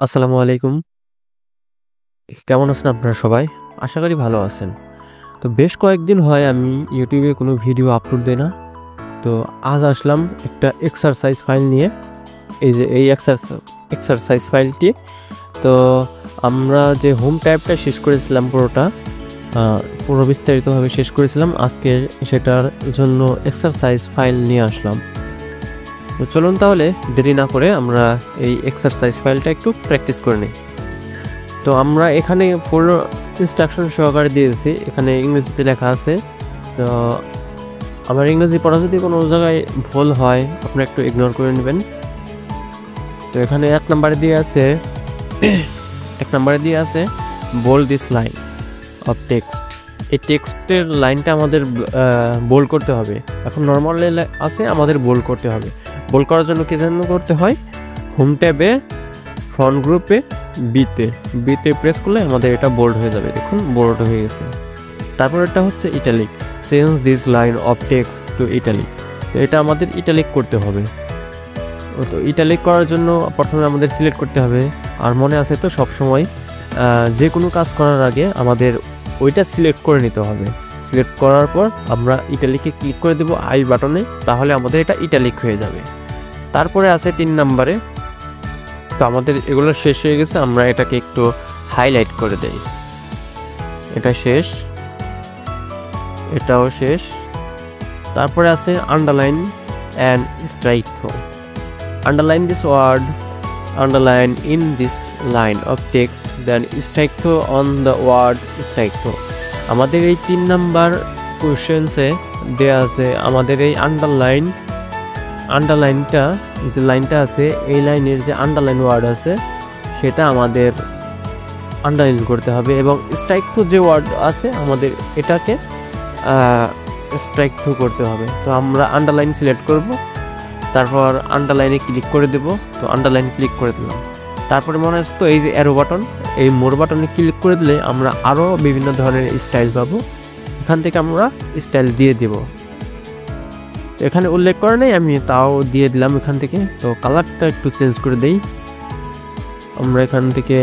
আসসালামু আলাইকুম। কেমন আছেন আপনারা সবাই? আশা করি ভালো আছেন। তো বেশ কয়েকদিন হয় আমি ইউটিউবে কোনো ভিডিও আপলোড দেই না। তো আজ আসলাম একটা এক্সারসাইজ ফাইল নিয়ে। এই যে এই এক্সারসাইজ ফাইলটি। তো আমরা যে হোম ট্যাবটা শেষ করেছিলাম পুরো বিস্তারিতভাবে শেষ করেছিলাম। আজকে সেটার জন্য এক্সারসাইজ ফাইল নিয়ে আসলাম। তো চলুন তাহলে দেরি না করে আমরা এই এক্সারসাইজ ফাইলটা একটু প্র্যাকটিস করে নিই। তো আমরা এখানে ফুল ইনস্ট্রাকশন সহকারে দিয়েছি, এখানে ইংরেজিতে লেখা আছে। তো আমার ইংরেজি পড়া যদি কোনো জায়গায় ভুল হয় আপনারা একটু ইগনোর করে নেবেন। তো এখানে এক নম্বরে দিয়ে আছে bold this line of text. এই টেক্সটের লাইনটা আমাদের বোল্ড করতে হবে। এখন নর্মাল আছে, আমাদের বোল্ড করতে হবে। বোল্ড করার জন্য কি জন্য করতে হয়? হোম ট্যাবে ফন্ট গ্রুপে বিতে প্রেস করলে আমাদের এটা বোল্ড হয়ে যাবে। দেখুন বোল্ড হয়ে গেছে। তারপর এটা হচ্ছে italic, change this line of text two italic. তো এটা আমাদের ইটালিক করতে হবে। তো ইটালিক করার জন্য প্রথমে আমাদের সিলেক্ট করতে হবে। আর মনে আছে তো সবসময় যে কোনো কাজ করার আগে আমাদের ওইটা সিলেক্ট করে নিতে হবে। সিলেক্ট করার পর আমরা ইটালিকে ক্লিক করে দেবো আই বাটনে, তাহলে আমাদের এটা ইটালিক হয়ে যাবে। তারপরে আছে 3 নম্বরে। তো আমাদের এগুলো শেষ হয়ে গেছে, আমরা এটাকে একটু হাইলাইট করে দেই। এটা শেষ, এটাও শেষ। তারপরে আছে underline and strike through. Underline this word, underline in this line of text, then strike through on the word strike through. আমাদের এই 3 নাম্বার কোয়েশ্চেন্সে দেওয়া আছে আমাদের এই আন্ডারলাইনটা যে লাইনটা আছে, এই লাইনের যে আন্ডারলাইন ওয়ার্ড আছে সেটা আমাদের আন্ডারলাইন করতে হবে, এবং স্ট্রাইক থ্রু যে ওয়ার্ড আছে আমাদের এটাকে স্ট্রাইক থ্রু করতে হবে। তো আমরা আন্ডারলাইন সিলেক্ট করব, তারপর আন্ডারলাইনে ক্লিক করে দেব। তো আন্ডারলাইন ক্লিক করে দিলাম। তারপরে মনে আছে তো এই যে অ্যারো বাটন, এই মোর বাটনে ক্লিক করে দিলে আমরা আরও বিভিন্ন ধরনের স্টাইল পাবো। এখান থেকে আমরা স্টাইল দিয়ে দেব। এখানে উল্লেখ করে নেই, আমি তাও দিয়ে দিলাম এখান থেকে। তো কালারটা একটু চেঞ্জ করে দেই, আমরা এখান থেকে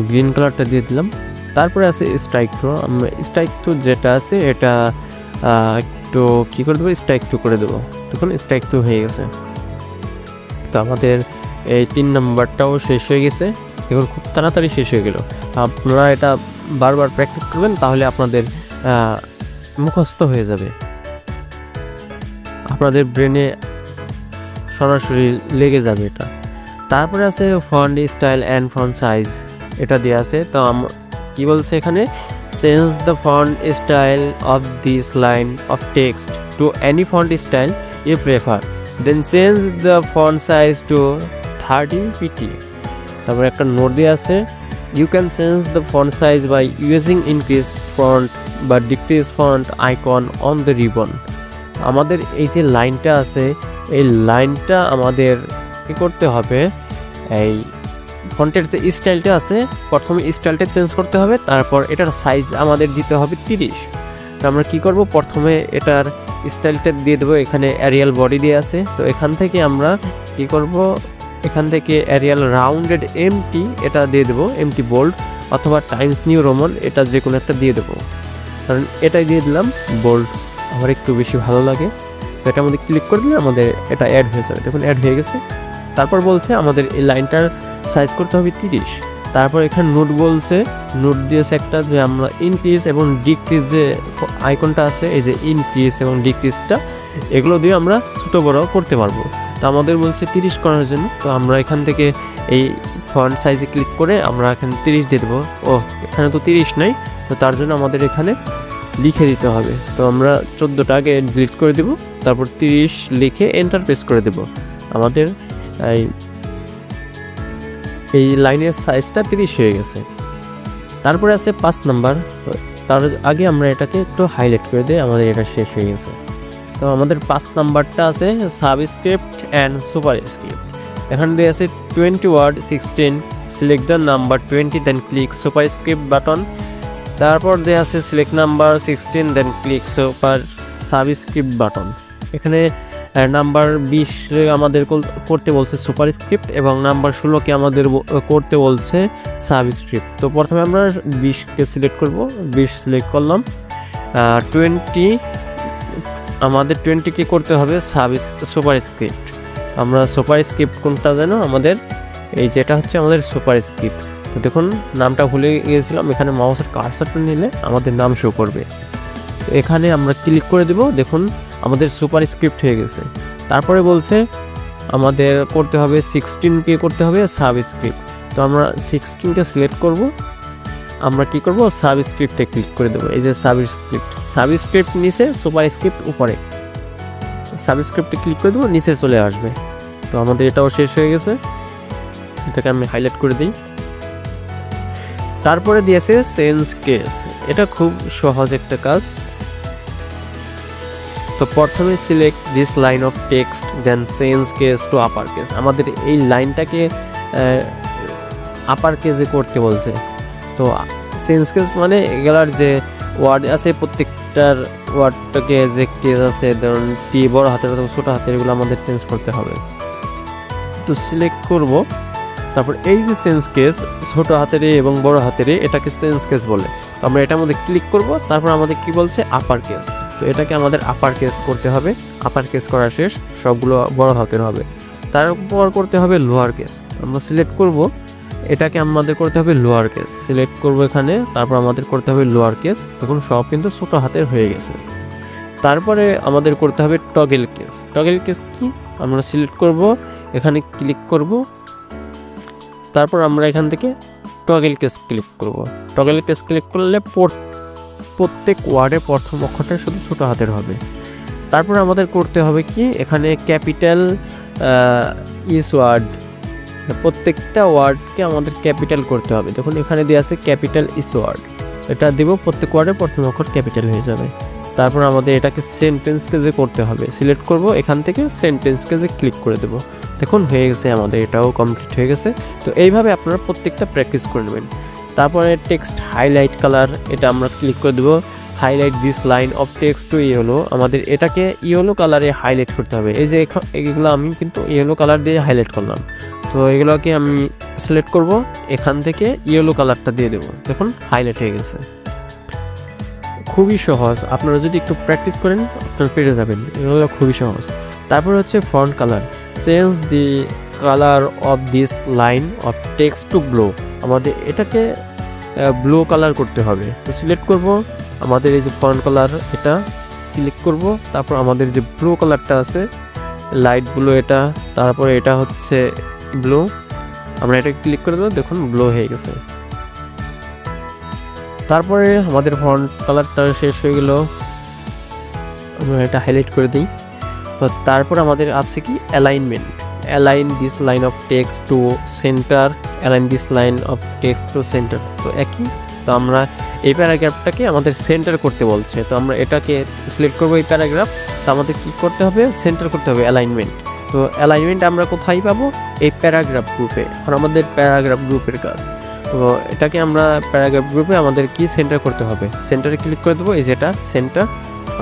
গ্রিন কালারটা দিয়ে দিলাম। তারপরে আছে স্ট্রাইক থ্রো। আমরা স্ট্রাইক থ্রো যেটা আছে এটা একটু কী করে দেবো, স্ট্রাইক থ্রো করে দেবো। তখন স্ট্রাইক থ্রো হয়ে গেছে। তো আমাদের এই 3 নাম্বারটাও শেষ হয়ে গেছে। এখন খুব তাড়াতাড়ি শেষ হয়ে গেল। আপনারা এটা বারবার প্র্যাকটিস করবেন, তাহলে আপনাদের মুখস্থ হয়ে যাবে, আপনাদের ব্রেনে সরাসরি লেগে যাবে এটা। তারপরে আছে font style and font size, এটা দেওয়া আছে। তো কি বলছে এখানে, change the font style of this line of text to any font style you prefer, then change the font size to 30 pt। তারপরে একটা নোট দেওয়া আছে, you can change the font size by using increase font বা decrease font icon on the ribbon. আমাদের এই যে লাইনটা আছে, এই লাইনটা আমাদের কী করতে হবে, এই ফন্টের যে স্টাইলটা আছে প্রথমে স্টাইলটা চেঞ্জ করতে হবে, তারপর এটার সাইজ আমাদের দিতে হবে 30। তো আমরা কি করব, প্রথমে এটার স্টাইলটা দিয়ে দেবো। এখানে এরিয়াল বডি দিয়ে আছে। তো এখান থেকে আমরা কি করব, এখান থেকে এরিয়াল রাউন্ডেড এমটি এটা দিয়ে দেবো, এমটি বোল্ড অথবা টাইমস নিউ রোমান, এটা যে কোনো একটা দিয়ে দেবো। কারণ এটাই দিয়ে দিলাম বোল্ড, আমার একটু বেশি ভালো লাগে। তো এটার মধ্যে ক্লিক করে দিলে আমাদের এটা অ্যাড হয়ে যাবে। দেখুন অ্যাড হয়ে গেছে। তারপর বলছে আমাদের এই লাইনটার সাইজ করতে হবে 30। তারপর এখানে নোট বলছে, নোট দিয়েছে একটা, যে আমরা ইনক্রিজ এবং ডিক্রিজ যে আইকনটা আছে, এই যে ইনক্রিজ এবং ডিক্রিজটা, এগুলো দিয়ে আমরা ছোটো বড় করতে পারবো। তো আমাদের বলছে 30 করার জন্য। তো আমরা এখান থেকে এই ফন্ট সাইজে ক্লিক করে আমরা এখানে 30 দিয়ে দেবো। ও এখানে তো 30 নাই, তো তার জন্য আমাদের এখানে লিখে দিতে হবে। তো আমরা 14টা আগে ডিলিট করে দেব, তারপর 30 লিখে এন্টার প্রেস করে দেব। আমাদের এই লাইনের সাইজটা 30 হয়ে গেছে। তারপরে আছে 5 নাম্বার। তার আগে আমরা এটাকে একটু হাইলাইট করে দিই, আমাদের এটা শেষ হয়ে গেছে। তো আমাদের 5 নাম্বারটা আছে সাবস্ক্রিপ্ট অ্যান্ড সুপারস্ক্রিপ্ট। এখানে দিয়ে আছে 20 word 16, select the number 20 then click superscript button. তারপর দেওয়া আছে select number 16 then click super subscript button. এখানে নাম্বার 20 আমাদের করতে বলছে সুপারস্ক্রিপ্ট এবং নাম্বার 16কে আমাদের করতে বলছে সাবস্ক্রিপ্ট। তো প্রথমে আমরা 20কে সিলেক্ট করব, 20 সিলেক্ট করলাম। 20 আমাদের 20কে করতে হবে সুপারস্ক্রিপ্ট। আমরা সুপারস্ক্রিপ্ট কোনটা যেন আমাদের এই যেটা হচ্ছে আমাদের সুপারস্ক্রিপ্ট। তো দেখুন নামটা ভুলে গিয়েছিলাম, এখানে মাউসের কার্সারটা নিলে আমাদের নাম শো করবে। তো এখানে আমরা ক্লিক করে দেব, দেখুন আমাদের সুপারস্ক্রিপ্ট হয়ে গেছে। তারপরে বলছে আমাদের করতে হবে 16কে করতে হবে সাবস্ক্রিপ্ট। তো আমরা 16কে সিলেক্ট করব, আমরা কি করব সাবস্ক্রিপ্টে ক্লিক করে দেবো। এই যে সাবস্ক্রিপ্ট নিচে, সুপারস্ক্রিপ্ট উপরে, সাবস্ক্রিপ্টে ক্লিক করে দেবো, নিচে চলে আসবে। তো আমাদের এটাও শেষ হয়ে গেছে, এটাকে আমি হাইলাইট করে দিই। তারপরে দিয়েছে চেঞ্জ কেস, এটা খুব সহজ একটা কাজ। তো প্রথমে select this line of text then change case to upper case. আমাদের এই লাইনটাকে আপার কেসে করতে বলছে। তো চেঞ্জ কেস মানে এগুলার যে ওয়ার্ড আছে প্রত্যেকটার ওয়ার্ডটাকে যে কেস আছে, ধরুন টি বড় হাতের অথবা ছোটো হাতের, এগুলো আমাদের চেঞ্জ করতে হবে। তো সিলেক্ট করব, তারপর এই যে চেঞ্জ কেস ছোট হাতের এবং বড় হাতের, এটাকে চেঞ্জ কেস বলে। তো আমরা এটার মধ্যে ক্লিক করব, তারপর আমাদের কি বলছে আপার কেস। তো এটাকে আমাদের আপার কেস করতে হবে। আপার কেস করা শেষ, সবগুলো বড় হাতের হবে। তারপর করতে হবে লোয়ার কেস। আমরা সিলেক্ট করব, এটাকে আমাদের করতে হবে লোয়ার কেস। সিলেক্ট করব এখানে, তারপর আমাদের করতে হবে লোয়ার কেস। দেখুন সব কিন্তু ছোট হাতের হয়ে গেছে। তারপরে আমাদের করতে হবে টগেল কেস। টগেল কেস কি, আমরা সিলেক্ট করব, এখানে ক্লিক করব, তারপর আমরা এখান থেকে টগেল কেস ক্লিক করব। টগেল কেস ক্লিক করলে প্রত্যেক ওয়ার্ডের প্রথম অক্ষরটা শুধু ছোট হাতের হবে। তারপর আমাদের করতে হবে কি, এখানে ক্যাপিটাল ইস ওয়ার্ড, প্রত্যেকটা ওয়ার্ডকে আমাদের ক্যাপিটাল করতে হবে। দেখুন এখানে দেওয়া আছে ক্যাপিটাল ইস ওয়ার্ড, এটা দেব, প্রত্যেক ওয়ার্ডের প্রথম অক্ষর ক্যাপিটাল হয়ে যাবে। তারপর আমাদের এটাকে সেন্টেন্সকে যে করতে হবে, সিলেক্ট করব, এখান থেকে সেন্টেন্সকে যে ক্লিক করে দেব। দেখুন হয়ে গেছে, আমাদের এটাও কমপ্লিট হয়ে গেছে। তো এইভাবে আপনারা প্রত্যেকটা প্র্যাকটিস করে নেবেন। তারপরে টেক্সট হাইলাইট কালার, এটা আমরা ক্লিক করে দেবো। Highlight this line of text two yellow, আমাদের এটাকে ইয়েলো কালারে হাইলাইট করতে হবে। এই যে এগুলো আমি কিন্তু ইয়েলো কালার দিয়ে হাইলাইট করলাম। তো এগুলোকে আমি সিলেক্ট করব, এখান থেকে ইয়েলো কালারটা দিয়ে দেবো। দেখুন হাইলাইট হয়ে গেছে। খুবই সহজ, আপনারা যদি একটু প্র্যাকটিস করেন আপনারা পেরে যাবেন, এগুলো খুবই সহজ। তারপর হচ্ছে font colour, change the colour of this line of text two blue, আমাদের এটাকে ব্লু কালার করতে হবে। তো সিলেক্ট করব, আমাদের এই যে ফন্ট কালার এটা ক্লিক করব, তারপর আমাদের যে ব্লু কালারটা আছে লাইট ব্লু এটা, তারপরে এটা হচ্ছে ব্লু, আমরা এটা ক্লিক করে দেবো। দেখুন ব্লু হয়ে গেছে। তারপরে আমাদের ফন্ট কালারটা শেষ হয়ে গেল, আমরা এটা হাইলাইট করে দিই। তো তারপর আমাদের আছে কি alignment, align this line of text two centre, align this line of text two centre. তো একই, তো আমরা এই প্যারাগ্রাফটাকে আমাদের সেন্টার করতে বলছে। তো আমরা এটাকে সিলেক্ট করবো, এই প্যারাগ্রাফ। তো আমাদের কী করতে হবে, সেন্টার করতে হবে, অ্যালাইনমেন্ট। তো অ্যালাইনমেন্ট আমরা কোথায় পাবো, এই প্যারাগ্রাফ গ্রুপে। এখন আমাদের প্যারাগ্রাফ গ্রুপের কাজ। তো এটাকে আমরা প্যারাগ্রাফ গ্রুপে আমাদের কি সেন্টার করতে হবে, সেন্টারে ক্লিক করে দেবো। এই যেটা সেন্টার,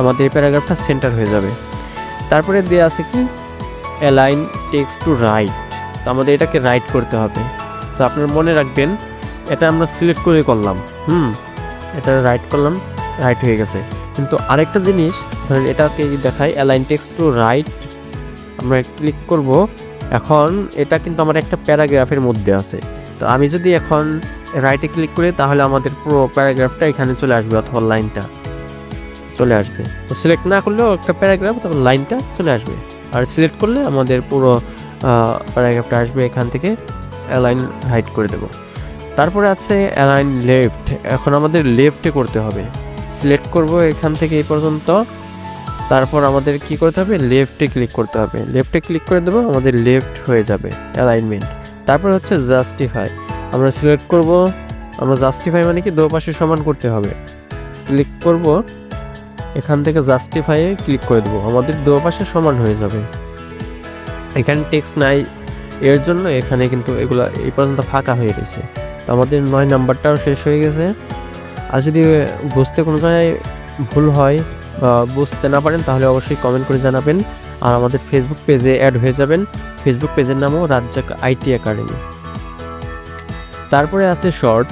আমাদের এই প্যারাগ্রাফটা সেন্টার হয়ে যাবে। তারপরে দেওয়া আছে কি অ্যালাইন টেক্সট টু রাইট, তো আমাদের এটাকে রাইট করতে হবে। তো আপনারা মনে রাখবেন, এটা আমরা সিলেক্ট করে করলাম, এটা রাইট করলাম, রাইট হয়ে গেছে। কিন্তু আরেকটা জিনিস, ধরেন এটাকে দেখাই অ্যালাইন টেক্সট টু রাইট, আমরা ক্লিক করব। এখন এটা কিন্তু আমার একটা প্যারাগ্রাফের মধ্যে আছে। তো আমি যদি এখন রাইটে ক্লিক করি, তাহলে আমাদের পুরো প্যারাগ্রাফটা এখানে চলে আসবে, অথবা লাইনটা চলে আসবে। তো সিলেক্ট না করলেও একটা প্যারাগ্রাফ, তারপর লাইনটা চলে আসবে। আর সিলেক্ট করলে আমাদের পুরো প্যারাগ্রাফটা আসবে। এখান থেকে অ্যালাইন রাইট করে দেব। তারপরে আছে অ্যালাইন লেফট, এখন আমাদের লেফটে করতে হবে। সিলেক্ট করব এখান থেকে এই পর্যন্ত, তারপর আমাদের কি করতে হবে, লেফটে ক্লিক করতে হবে। লেফটে ক্লিক করে দেবো, আমাদের লেফট হয়ে যাবে অ্যালাইনমেন্ট। তারপর হচ্ছে জাস্টিফাই, আমরা সিলেক্ট করব, আমরা জাস্টিফাই মানে কি দুপাশে সমান করতে হবে। ক্লিক করব, এখান থেকে জাস্টিফাইয়ে ক্লিক করে দেবো, আমাদের দুপাশে সমান হয়ে যাবে। এখানে টেক্সট নাই, এর জন্য এখানে কিন্তু এগুলো এই পর্যন্ত ফাঁকা হয়ে রয়েছে। তো আমাদের 9 নাম্বারটাও শেষ হয়ে গেছে। আর যদি বুঝতে কোনো জায়গায় ভুল হয় বুঝতে না পারেন তাহলে অবশ্যই কমেন্ট করে জানাবেন। আর আমাদের ফেসবুক পেজে অ্যাড হয়ে যাবেন, ফেসবুক পেজের নামও রাজ্জাক আইটি একাডেমি। তারপরে আছে শর্ট,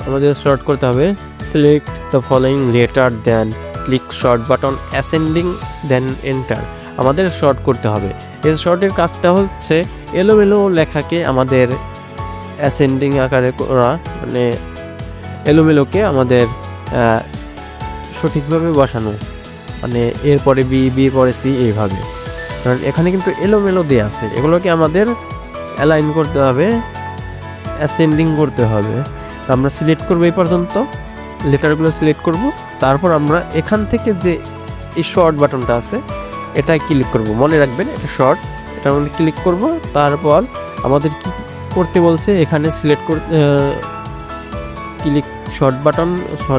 আমাদের শর্ট করতে হবে select the following letter then click sort button ascending then enter. আমাদের শর্ট করতে হবে। এই শর্টের কাজটা হচ্ছে এলোমেলো লেখাকে আমাদের অ্যাসেন্ডিং আকারে করা, মানে এলোমেলোকে আমাদের সঠিকভাবে বসানো, মানে এরপরে বি, বি পরে সি, এইভাবে। কারণ এখানে কিন্তু এলোমেলো দেওয়া আছে, এগুলোকে আমাদের অ্যালাইন করতে হবে, অ্যাসেন্ডিং করতে হবে। তো আমরা সিলেক্ট করবো এই পর্যন্ত, লেটারগুলো সিলেক্ট করব। তারপর আমরা এখান থেকে যে এই শর্ট বাটনটা আছে এটা ক্লিক করব, মনে রাখবেন এটা শর্ট, এটার মধ্যে ক্লিক করব। তারপর আমাদের কি করতে বলছে এখানে সিলেক্ট করতে, ক্লিক শর্ট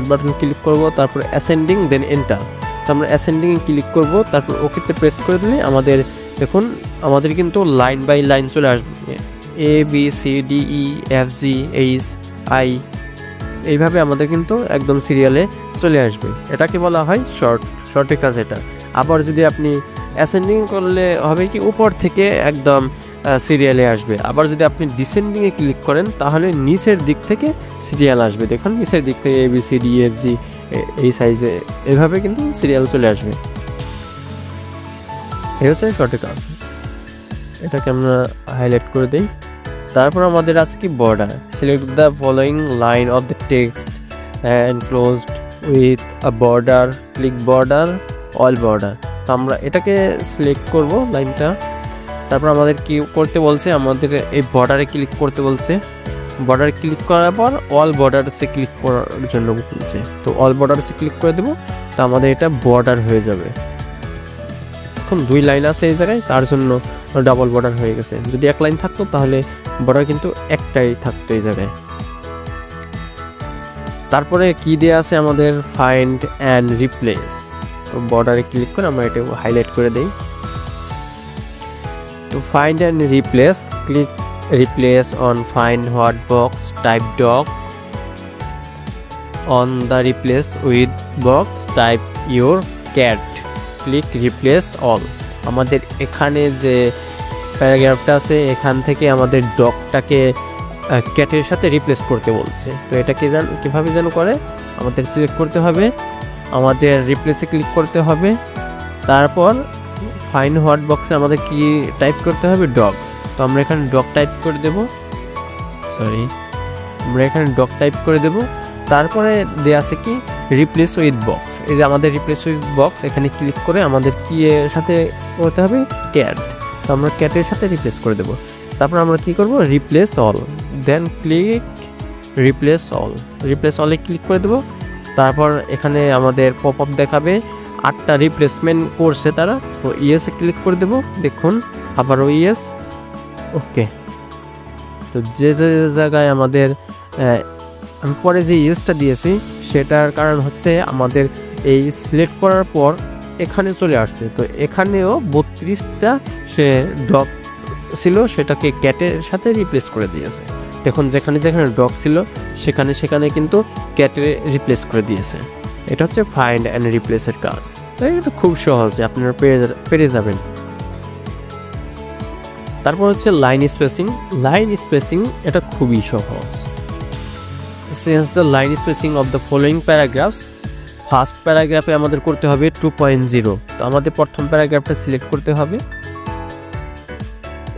বাটন ক্লিক করব, তারপর অ্যাসেন্ডিং দেন এন্টার। তো আমরা অ্যাসেন্ডিংয়ে ক্লিক করব, তারপর ওকেতে প্রেস করে দিলে আমাদের দেখুন আমাদের কিন্তু লাইন বাই লাইন চলে আসবে, A B C D E F G H I, এইভাবে আমাদের কিন্তু একদম সিরিয়ালে চলে আসবে। এটাকে বলা হয় শর্টের কাজ এটা। আবার যদি আপনি অ্যাসেন্ডিং করলে হবে কি উপর থেকে একদম সিরিয়ালে আসবে। আবার যদি আপনি ডিসেন্ডিংয়ে ক্লিক করেন তাহলে নিচের দিক থেকে সিরিয়াল আসবে। দেখুন নিচের দিক থেকে A B C D F G এই সাইজে এভাবে কিন্তু সিরিয়াল চলে আসবে। এই হচ্ছে শর্টের কাজ। এটাকে আমরা হাইলাইট করে দিই। তারপর আমাদের আছে কি border, select the following line of the text enclosed with a border, click border all border. তো আমরা এটাকে সিলেক্ট করব লাইনটা। তারপর আমাদের কি করতে বলছে, আমাদের এই বর্ডারে ক্লিক করতে বলছে। বর্ডারে ক্লিক করার পর অল বর্ডারসে ক্লিক করার জন্য বলছে, তো অল বর্ডারসে ক্লিক করে দেবো। তো আমাদের এটা বর্ডার হয়ে যাবে। এখন 2 লাইন আছে এই জায়গায়, তার জন্য ডাবল বর্ডার হয়ে গেছে। যদি 1 লাইন থাকতো তাহলে বর্ডার কিন্তু একটাই থাকতো এই জায়গায়। তারপরে কি দেওয়া আছে আমাদের ফাইন্ড অ্যান্ড রিপ্লেস। তো বর্ডারে ক্লিক করে আমরা এটা হাইলাইট করে দেই। তো find and replace, click replace on find what box type dog on the replace with box type your cat, click replace all. আমাদের এখানে যে প্যারাগ্রাফটা আছে এখান থেকে আমাদের ডগটাকে ক্যাটের সাথে রিপ্লেস করতে বলছে। তো এটাকে কীভাবে যেন করে, আমাদের সিলেক্ট করতে হবে, আমাদের রিপ্লেসে ক্লিক করতে হবে। তারপর ফাইন্ড হোয়াট বক্সে আমাদের কি টাইপ করতে হবে, ডগ। তো আমরা এখানে ডগ টাইপ করে দেব, আমরা এখানে ডগ টাইপ করে দেব। তারপরে দেওয়া আছে কি রিপ্লেস উইথ বক্স, এই যে আমাদের রিপ্লেস উইথ বক্স, এখানে ক্লিক করে আমাদের কি এর সাথে করতে হবে, ক্যাট। তো আমরা ক্যাটের সাথে রিপ্লেস করে দেব। তারপর আমরা কি করব, রিপ্লেস অল, দেন ক্লিক রিপ্লেস অলে ক্লিক করে দেব। তারপর এখানে আমাদের পপ আপ দেখাবে 8টা রিপ্লেসমেন্ট করছে তারা। তো ইয়েসে ক্লিক করে দেব, দেখুন আবারও ইয়েস, ওকে। তো যে যে জায়গায় আমাদের আমি পরে যে ইয়েসটা দিয়েছি সেটার কারণ হচ্ছে আমাদের এই সিলেক্ট করার পর এখানে চলে আসছে। তো এখানেও 32টা সে ডগ ছিল সেটাকে ক্যাটের সাথে রিপ্লেস করে দিয়েছে। দেখুন যেখানে যেখানে ডগ ছিল সেখানে সেখানে কিন্তু ক্যাটে রিপ্লেস করে দিয়েছে। এটা হচ্ছে ফাইন্ড অ্যান্ড রিপ্লেসের কাজ। তাই এটা খুব সহজ, আপনারা পেরে যাবেন। তারপর হচ্ছে লাইন স্পেসিং, এটা খুবই সহজ। Change the line spacing of the following paragraphs. First প্যারাগ্রাফে আমাদের করতে হবে 2.0। তো আমাদের প্রথম প্যারাগ্রাফটা সিলেক্ট করতে হবে।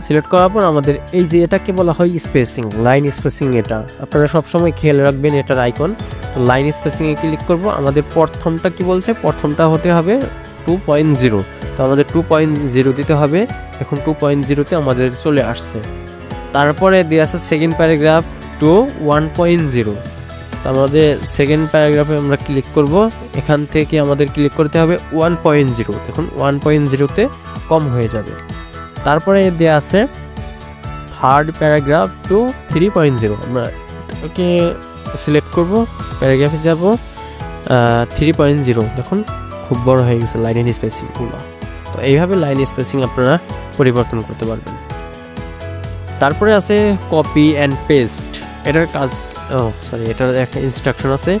সিলেক্ট করার পর আমাদের এই যে এটাকে বলা হয় স্পেসিং, লাইন স্পেসিং। এটা আপনারা সবসময় খেয়াল রাখবেন এটার আইকন। তো লাইন স্পেসিংয়ে ক্লিক করব। আমাদের প্রথমটা কি বলছে, প্রথমটা হতে হবে 2.0। তো আমাদের 2.0 দিতে হবে। এখন 2.0-তে আমাদের চলে আসছে। তারপরে দেওয়া আছে সেকেন্ড প্যারাগ্রাফ টু 1.0। তো আমাদের সেকেন্ড প্যারাগ্রাফে আমরা ক্লিক করব। এখান থেকে আমাদের ক্লিক করতে হবে 1.0। দেখুন 1.0-তে কম হয়ে যাবে। তারপরে দেওয়া আছে থার্ড প্যারাগ্রাফ টু 3.0। আমরা ওকে সিলেক্ট করব, প্যারাগ্রাফে যাব 3.0। দেখুন খুব বড় হয়ে গেছে লাইন স্পেসিংগুলো। তো এইভাবে লাইন স্পেসিং আপনারা পরিবর্তন করতে পারবেন। তারপরে আছে কপি অ্যান্ড পেস্ট। এটার কাজ, এটার একটা ইনস্ট্রাকশন আছে।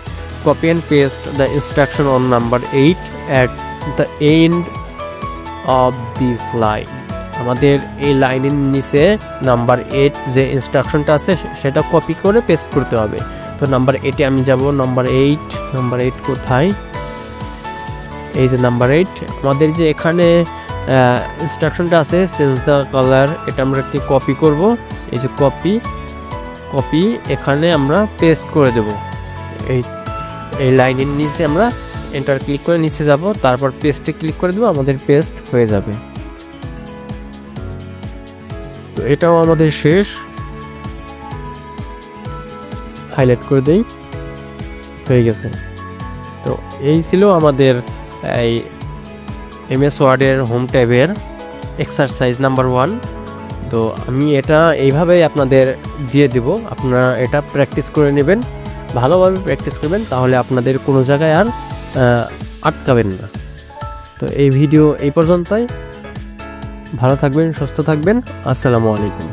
copy and paste the instruction on number 8 at the end of this line. আমাদের এই লাইনের নিচে নাম্বার 8 যে ইনস্ট্রাকশনটা আছে সেটা কপি করে পেস্ট করতে হবে। তো নাম্বার 8 এ আমি যাব। নাম্বার 8 কোথায়? এই যে নাম্বার 8 আমাদের যে এখানে ইনস্ট্রাকশনটা আছে চেঞ্জ দ্য কালার, এটা আমরা কি কপি করব। এই যে কপি এখানে আমরা পেস্ট করে দেব। এই লাইনের নিচে আমরা এন্টার ক্লিক করে নিচে যাব, তারপর পেস্টে ক্লিক করে দেব, আমাদের পেস্ট হয়ে যাবে। তো এটাও আমাদের শেষ। হাইলাইট করে দেই, হয়ে গেছে। তো এই ছিল আমাদের এই এমএস ওয়ার্ডের হোম ট্যাবের এক্সারসাইজ নাম্বার 1। তো আমি এটা এইভাবেই আপনাদের দিয়ে দেব, আপনারা এটা প্র্যাকটিস করে নেবেন, ভালোভাবে প্র্যাকটিস করবেন, তাহলে আপনাদের কোনো জায়গায় আর আটকাবেন না। তো এই ভিডিও এই পর্যন্তই। ভালো থাকবেন, সুস্থ থাকবেন। আসসালামু আলাইকুম।